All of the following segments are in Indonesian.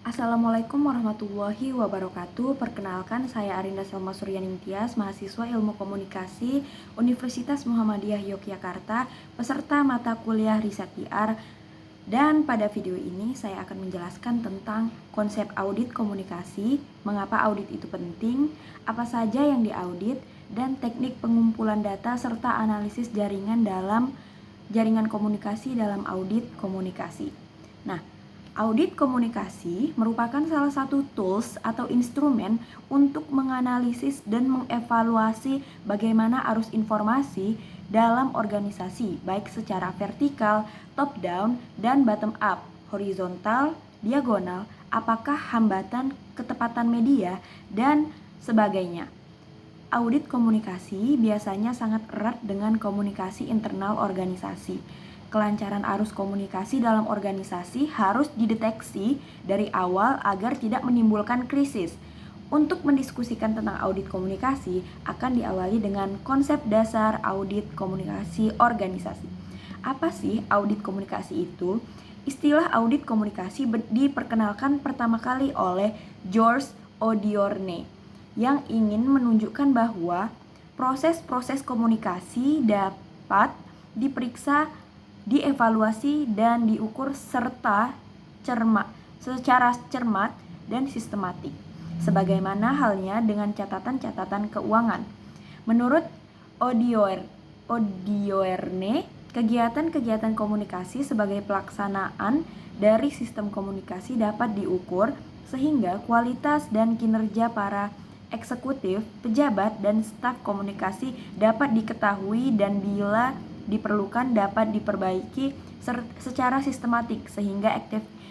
Assalamualaikum warahmatullahi wabarakatuh. Perkenalkan, saya Arinda Selma Suryani Tias, mahasiswa Ilmu Komunikasi Universitas Muhammadiyah Yogyakarta, peserta mata kuliah Riset PR. Dan pada video ini saya akan menjelaskan tentang konsep audit komunikasi, mengapa audit itu penting, apa saja yang diaudit, dan teknik pengumpulan data serta analisis jaringan komunikasi dalam audit komunikasi. Nah, audit komunikasi merupakan salah satu tools atau instrumen untuk menganalisis dan mengevaluasi bagaimana arus informasi dalam organisasi, baik secara vertikal, top down, dan bottom up, horizontal, diagonal, apakah hambatan ketepatan media, dan sebagainya. Audit komunikasi biasanya sangat erat dengan komunikasi internal organisasi. Kelancaran arus komunikasi dalam organisasi harus dideteksi dari awal agar tidak menimbulkan krisis. Untuk mendiskusikan tentang audit komunikasi akan diawali dengan konsep dasar audit komunikasi organisasi. Apa sih audit komunikasi itu? Istilah audit komunikasi diperkenalkan pertama kali oleh George Odiorne yang ingin menunjukkan bahwa proses-proses komunikasi dapat diperiksa, dievaluasi, dan diukur secara cermat dan sistematik, sebagaimana halnya dengan catatan-catatan keuangan. Menurut Odiorne, kegiatan-kegiatan komunikasi sebagai pelaksanaan dari sistem komunikasi dapat diukur sehingga kualitas dan kinerja para eksekutif, pejabat, dan staf komunikasi dapat diketahui dan bila diperlukan dapat diperbaiki secara sistematik sehingga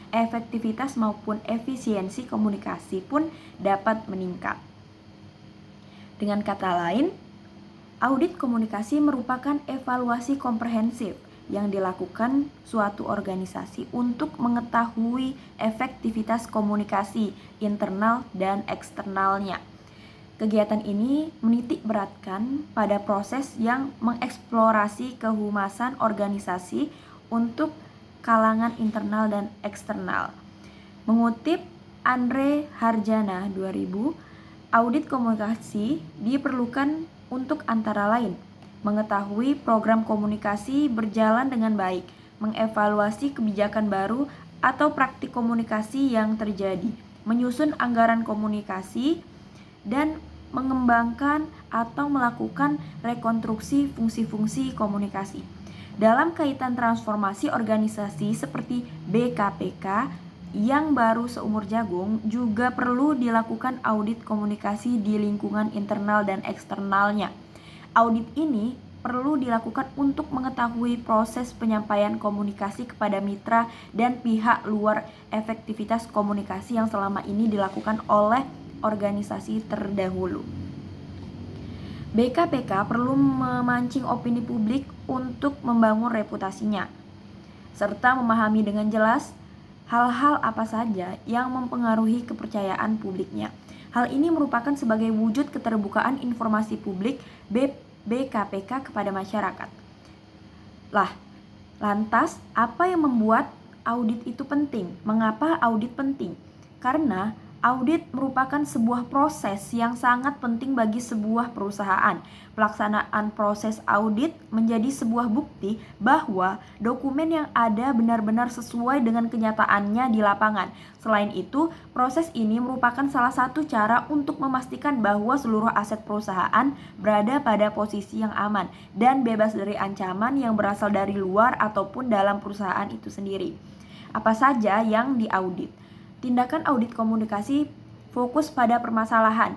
efektivitas maupun efisiensi komunikasi pun dapat meningkat. Dengan kata lain, audit komunikasi merupakan evaluasi komprehensif yang dilakukan suatu organisasi untuk mengetahui efektivitas komunikasi internal dan eksternalnya. Kegiatan ini menitik beratkan pada proses yang mengeksplorasi kehumasan organisasi untuk kalangan internal dan eksternal. Mengutip Andre Harjana 2000, audit komunikasi diperlukan untuk antara lain mengetahui program komunikasi berjalan dengan baik, mengevaluasi kebijakan baru atau praktik komunikasi yang terjadi, menyusun anggaran komunikasi, dan mengembangkan atau melakukan rekonstruksi fungsi-fungsi komunikasi. Dalam kaitan transformasi organisasi seperti BKPK yang baru seumur jagung, juga perlu dilakukan audit komunikasi di lingkungan internal dan eksternalnya. Audit ini perlu dilakukan untuk mengetahui proses penyampaian komunikasi kepada mitra dan pihak luar, efektivitas komunikasi yang selama ini dilakukan oleh organisasi terdahulu. BKPK perlu memancing opini publik untuk membangun reputasinya, serta memahami dengan jelas hal-hal apa saja yang mempengaruhi kepercayaan publiknya. Hal ini merupakan sebagai wujud keterbukaan informasi publik BKPK kepada masyarakat. Lantas, apa yang membuat audit itu penting? Mengapa audit penting? Karena audit merupakan sebuah proses yang sangat penting bagi sebuah perusahaan. Pelaksanaan proses audit menjadi sebuah bukti bahwa dokumen yang ada benar-benar sesuai dengan kenyataannya di lapangan. Selain itu, proses ini merupakan salah satu cara untuk memastikan bahwa seluruh aset perusahaan berada pada posisi yang aman dan bebas dari ancaman yang berasal dari luar ataupun dalam perusahaan itu sendiri. Apa saja yang diaudit? Tindakan audit komunikasi fokus pada permasalahan.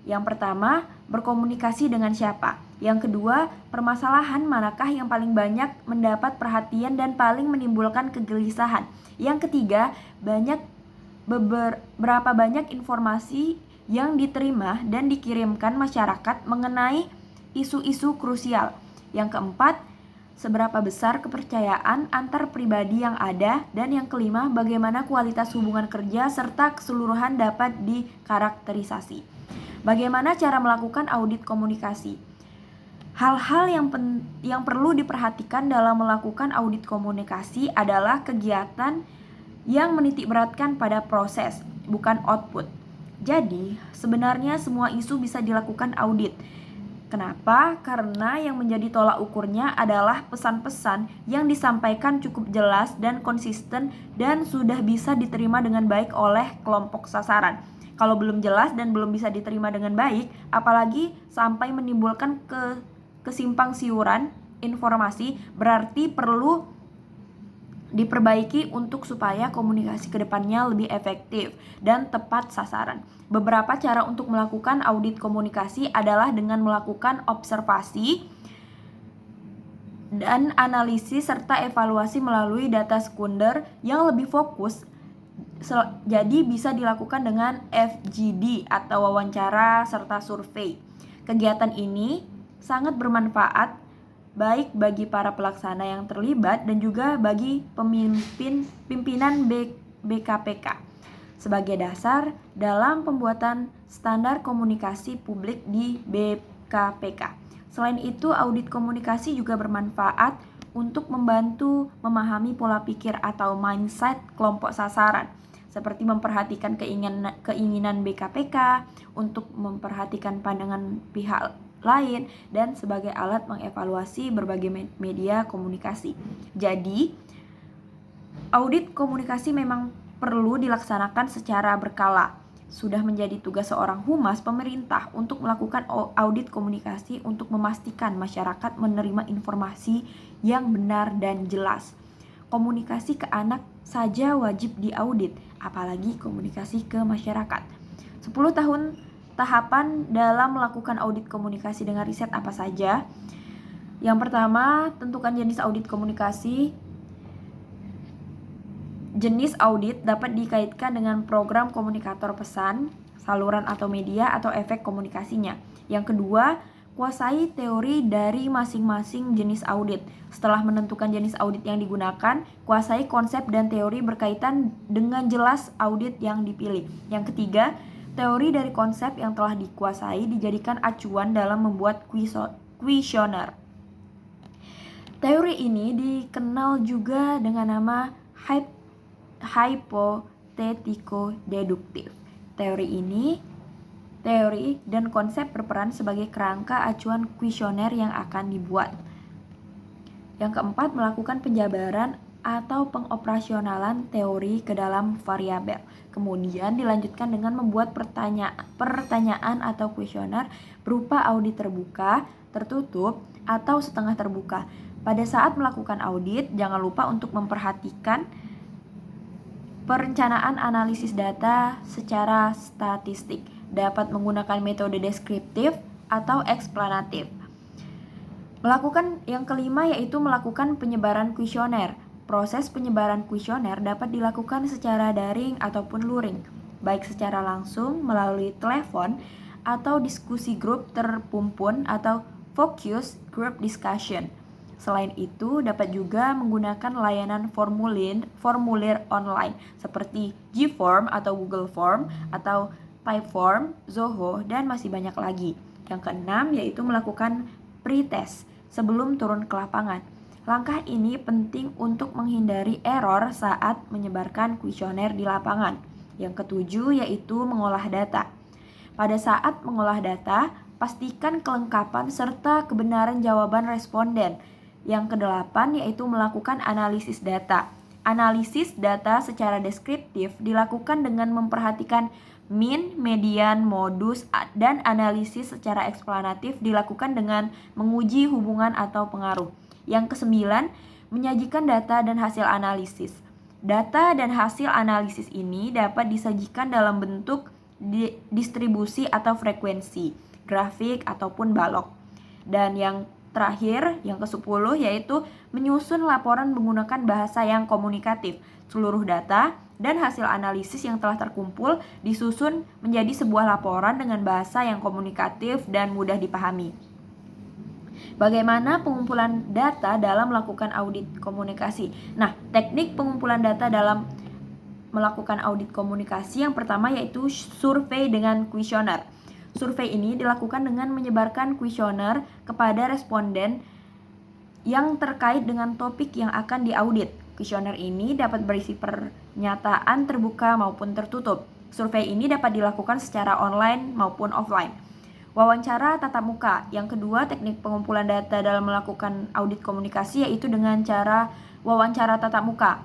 Yang pertama, berkomunikasi dengan siapa? Yang kedua, permasalahan manakah yang paling banyak mendapat perhatian dan paling menimbulkan kegelisahan? Yang ketiga, berapa banyak informasi yang diterima dan dikirimkan masyarakat mengenai isu-isu krusial? Yang keempat, seberapa besar kepercayaan antar pribadi yang ada? Dan yang kelima, bagaimana kualitas hubungan kerja serta keseluruhan dapat dikarakterisasi. Bagaimana cara melakukan audit komunikasi? Hal-hal yang perlu diperhatikan dalam melakukan audit komunikasi adalah kegiatan yang menitik beratkan pada proses, bukan output. Jadi, sebenarnya semua isu bisa dilakukan audit. Kenapa? Karena yang menjadi tolak ukurnya adalah pesan-pesan yang disampaikan cukup jelas dan konsisten dan sudah bisa diterima dengan baik oleh kelompok sasaran. Kalau belum jelas dan belum bisa diterima dengan baik, apalagi sampai menimbulkan kesimpang siuran informasi, berarti perlu diperbaiki untuk supaya komunikasi ke depannya lebih efektif dan tepat sasaran. Beberapa cara untuk melakukan audit komunikasi adalah dengan melakukan observasi dan analisis serta evaluasi melalui data sekunder yang lebih fokus. Jadi bisa dilakukan dengan FGD atau wawancara serta survei. Kegiatan ini sangat bermanfaat baik bagi para pelaksana yang terlibat dan juga bagi pimpinan BKPK sebagai dasar dalam pembuatan standar komunikasi publik di BKPK. Selain itu, audit komunikasi juga bermanfaat untuk membantu memahami pola pikir atau mindset kelompok sasaran, seperti memperhatikan keinginan BKPK untuk memperhatikan pandangan pihak lain dan sebagai alat mengevaluasi berbagai media komunikasi. Jadi, audit komunikasi memang perlu dilaksanakan secara berkala. Sudah menjadi tugas seorang humas pemerintah untuk melakukan audit komunikasi untuk memastikan masyarakat menerima informasi yang benar dan jelas. Komunikasi ke anak saja wajib diaudit, apalagi komunikasi ke masyarakat. 10 tahun tahapan dalam melakukan audit komunikasi dengan riset apa saja? Yang pertama, tentukan jenis audit komunikasi. Jenis audit dapat dikaitkan dengan program komunikator pesan, saluran atau media, atau efek komunikasinya. Yang kedua, kuasai teori dari masing-masing jenis audit. Setelah menentukan jenis audit yang digunakan, kuasai konsep dan teori berkaitan dengan jelas audit yang dipilih. Yang ketiga, teori dari konsep yang telah dikuasai dijadikan acuan dalam membuat kuesioner. Teori ini dikenal juga dengan nama hipotetiko-deduktif. Teori dan konsep berperan sebagai kerangka acuan kuesioner yang akan dibuat. Yang keempat, melakukan penjabaran atau pengoperasionalan teori ke dalam variabel. Kemudian dilanjutkan dengan membuat pertanyaan atau kuesioner berupa audit terbuka, tertutup, atau setengah terbuka. Pada saat melakukan audit, jangan lupa untuk memperhatikan perencanaan analisis data secara statistik. Dapat menggunakan metode deskriptif atau eksplanatif. Melakukan yang kelima yaitu melakukan penyebaran kuesioner. Proses penyebaran kuesioner dapat dilakukan secara daring ataupun luring, baik secara langsung melalui telepon atau diskusi grup terpumpun atau focus group discussion. Selain itu, dapat juga menggunakan layanan formulir online seperti Gform atau Google Form atau Typeform, Zoho, dan masih banyak lagi. Yang keenam yaitu melakukan pretest sebelum turun ke lapangan. Langkah ini penting untuk menghindari error saat menyebarkan kuesioner di lapangan. Yang ketujuh yaitu mengolah data. Pada saat mengolah data, pastikan kelengkapan serta kebenaran jawaban responden. Yang kedelapan yaitu melakukan analisis data. Analisis data secara deskriptif dilakukan dengan memperhatikan mean, median, modus, dan analisis secara eksplanatif dilakukan dengan menguji hubungan atau pengaruh. Yang kesembilan, menyajikan data dan hasil analisis. Data dan hasil analisis ini dapat disajikan dalam bentuk distribusi atau frekuensi, grafik ataupun balok. Dan yang terakhir, yang ke-10 yaitu menyusun laporan menggunakan bahasa yang komunikatif. Seluruh data dan hasil analisis yang telah terkumpul disusun menjadi sebuah laporan dengan bahasa yang komunikatif dan mudah dipahami. Bagaimana pengumpulan data dalam melakukan audit komunikasi? Nah, teknik pengumpulan data dalam melakukan audit komunikasi yang pertama yaitu survei dengan kuesioner. Survei ini dilakukan dengan menyebarkan kuesioner kepada responden yang terkait dengan topik yang akan diaudit. Kuesioner ini dapat berisi pernyataan terbuka maupun tertutup. Survei ini dapat dilakukan secara online maupun offline. Wawancara tatap muka. Yang kedua, teknik pengumpulan data dalam melakukan audit komunikasi yaitu dengan cara wawancara tatap muka.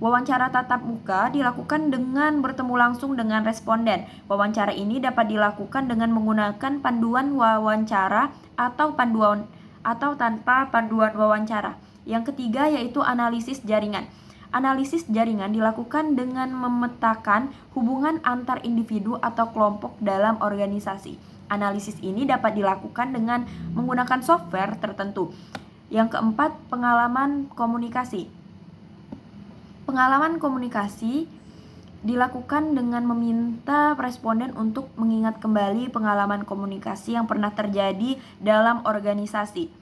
Wawancara tatap muka dilakukan dengan bertemu langsung dengan responden. Wawancara ini dapat dilakukan dengan menggunakan panduan wawancara atau tanpa panduan wawancara. Yang ketiga yaitu analisis jaringan. Analisis jaringan dilakukan dengan memetakan hubungan antar individu atau kelompok dalam organisasi. Analisis ini dapat dilakukan dengan menggunakan software tertentu. Yang keempat, pengalaman komunikasi. Pengalaman komunikasi dilakukan dengan meminta responden untuk mengingat kembali pengalaman komunikasi yang pernah terjadi dalam organisasi.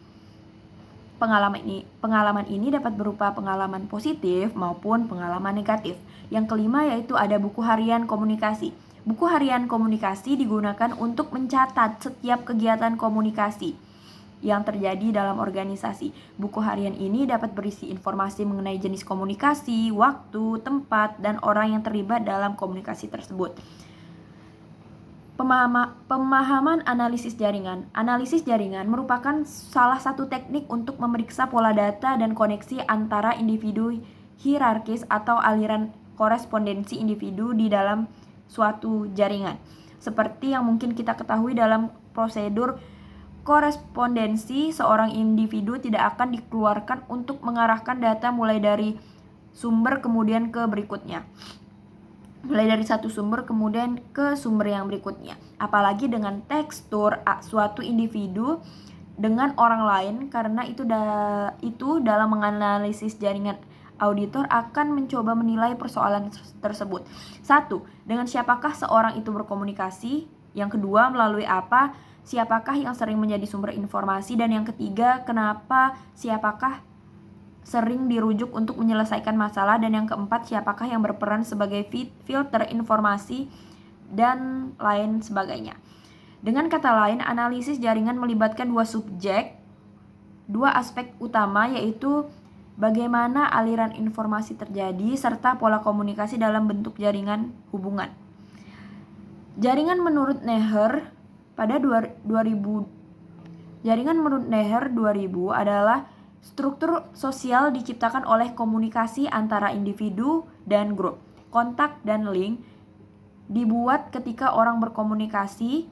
Pengalaman ini dapat berupa pengalaman positif maupun pengalaman negatif. Yang kelima yaitu ada buku harian komunikasi. Buku harian komunikasi digunakan untuk mencatat setiap kegiatan komunikasi yang terjadi dalam organisasi. Buku harian ini dapat berisi informasi mengenai jenis komunikasi, waktu, tempat, dan orang yang terlibat dalam komunikasi tersebut. Pemahaman analisis jaringan. Analisis jaringan merupakan salah satu teknik untuk memeriksa pola data dan koneksi antara individu hierarkis atau aliran korespondensi individu di dalam suatu jaringan. Seperti yang mungkin kita ketahui dalam prosedur korespondensi, seorang individu tidak akan dikeluarkan untuk mengarahkan data mulai dari sumber kemudian ke berikutnya. Mulai dari satu sumber kemudian ke sumber yang berikutnya. Apalagi dengan tekstur suatu individu dengan orang lain, karena itu dalam menganalisis jaringan auditor akan mencoba menilai persoalan tersebut. 1. Dengan siapakah seorang itu berkomunikasi? Yang kedua, melalui apa? Siapakah yang sering menjadi sumber informasi? Dan yang ketiga, kenapa? Siapakah sering dirujuk untuk menyelesaikan masalah? Dan yang keempat, siapakah yang berperan sebagai filter informasi dan lain sebagainya. Dengan kata lain, analisis jaringan melibatkan dua aspek utama, yaitu bagaimana aliran informasi terjadi serta pola komunikasi dalam bentuk jaringan hubungan. Jaringan menurut Neher pada 2000 adalah struktur sosial diciptakan oleh komunikasi antara individu dan grup. Kontak dan link dibuat ketika orang berkomunikasi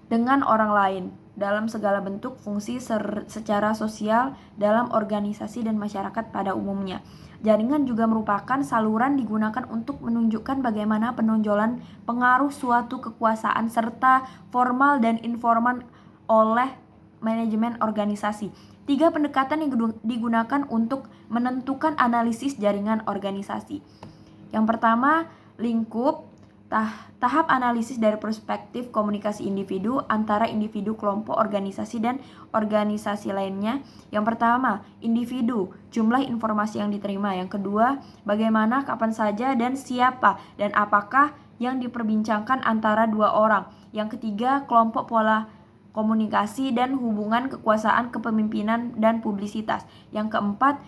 dengan orang lain dalam segala bentuk fungsi secara sosial dalam organisasi dan masyarakat pada umumnya. Jaringan juga merupakan saluran digunakan untuk menunjukkan bagaimana penonjolan pengaruh suatu kekuasaan serta formal dan informal oleh manajemen organisasi. 3 pendekatan yang digunakan untuk menentukan analisis jaringan organisasi. Yang pertama, lingkup. Tahap analisis dari perspektif komunikasi individu antara individu, kelompok, organisasi, dan organisasi lainnya. Yang pertama, individu, jumlah informasi yang diterima. Yang kedua, bagaimana, kapan saja, dan siapa, dan apakah yang diperbincangkan antara dua orang. Yang ketiga, kelompok, pola komunikasi, dan hubungan kekuasaan, kepemimpinan, dan publisitas. Yang keempat,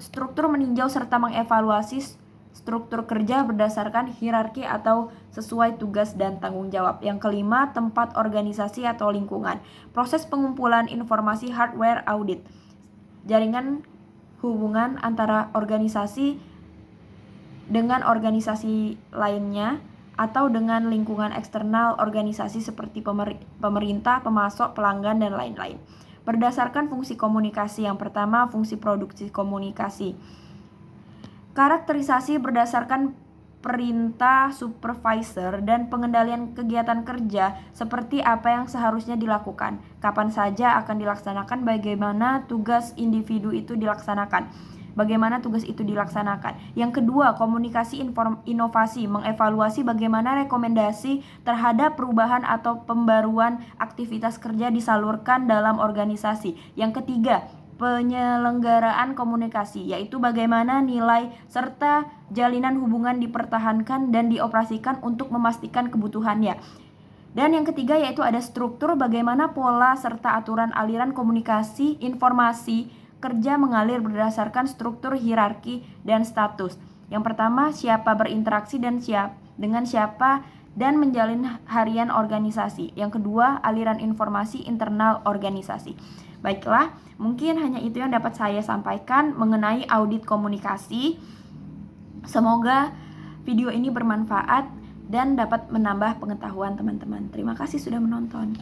struktur meninjau serta mengevaluasi struktur kerja berdasarkan hierarki atau sesuai tugas dan tanggung jawab. Yang kelima, tempat organisasi atau lingkungan. Proses pengumpulan informasi hardware audit. Jaringan hubungan antara organisasi dengan organisasi lainnya atau dengan lingkungan eksternal organisasi seperti pemerintah, pemasok, pelanggan, dan lain-lain. Berdasarkan fungsi komunikasi. Yang pertama, fungsi produksi komunikasi. Karakterisasi berdasarkan perintah supervisor dan pengendalian kegiatan kerja seperti apa yang seharusnya dilakukan, kapan saja akan dilaksanakan, bagaimana tugas individu itu dilaksanakan. Yang kedua, komunikasi inovasi, mengevaluasi bagaimana rekomendasi terhadap perubahan atau pembaruan aktivitas kerja disalurkan dalam organisasi. Yang ketiga, penyelenggaraan komunikasi, yaitu bagaimana nilai serta jalinan hubungan dipertahankan dan dioperasikan untuk memastikan kebutuhannya. Dan yang ketiga yaitu ada struktur, bagaimana pola serta aturan aliran komunikasi informasi kerja mengalir berdasarkan struktur hierarki dan status. Yang pertama, siapa berinteraksi dan dengan siapa dan menjalin harian organisasi. Yang kedua, aliran informasi internal organisasi. Baiklah, mungkin hanya itu yang dapat saya sampaikan mengenai audit komunikasi. Semoga video ini bermanfaat dan dapat menambah pengetahuan teman-teman. Terima kasih sudah menonton.